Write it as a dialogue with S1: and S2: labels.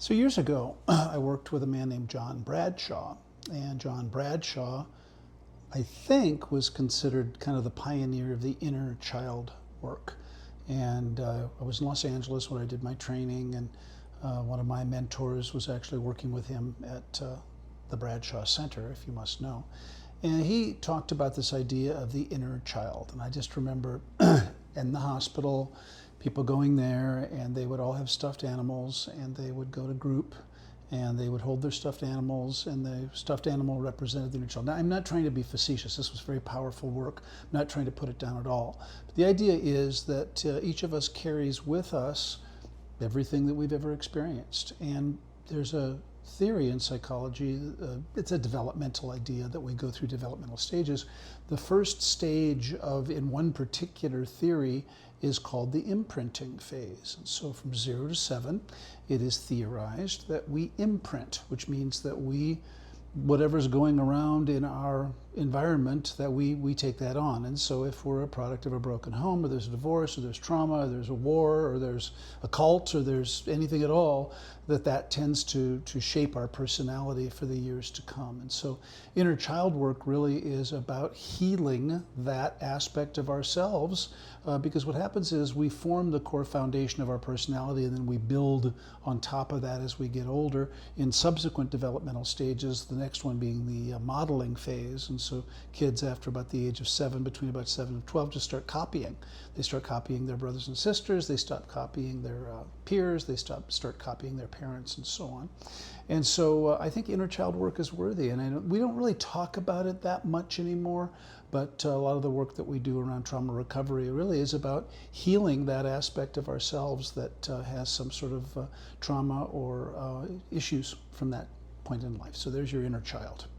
S1: So years ago, I worked with a man named John Bradshaw, and John Bradshaw, I think, was considered kind of the pioneer of the inner child work. And I was in Los Angeles when I did my training, and one of my mentors was actually working with him at the Bradshaw Center, if you must know. And he talked about this idea of the inner child. And I just remember in the hospital, people going there, and they would all have stuffed animals, and they would go to group, and they would hold their stuffed animals, and the stuffed animal represented the inner child. Now, I'm not trying to be facetious. This was very powerful work. I'm not trying to put it down at all. But the idea is that each of us carries with us everything that we've ever experienced. And there's a theory in psychology, it's a developmental idea that we go through developmental stages. The first stage of, in one particular theory, is called the imprinting phase. And so from 0 to 7, it is theorized that we imprint, which means that whatever's going around in our environment, that we take that on. And so if we're a product of a broken home, or there's a divorce, or there's trauma, or there's a war, or there's a cult, or there's anything at all, that tends to shape our personality for the years to come. And so inner child work really is about healing that aspect of ourselves, because what happens is we form the core foundation of our personality, and then we build on top of that as we get older in subsequent developmental stages, the next one being the modeling phase. And so kids after about the age of 7, between about 7 and 12, just start copying. They start copying their brothers and sisters, they stop copying their peers, they start copying their parents, and so on. And so I think inner child work is worthy, and we don't really talk about it that much anymore, but a lot of the work that we do around trauma recovery really is about healing that aspect of ourselves that has some sort of trauma or issues from that point in life. So there's your inner child.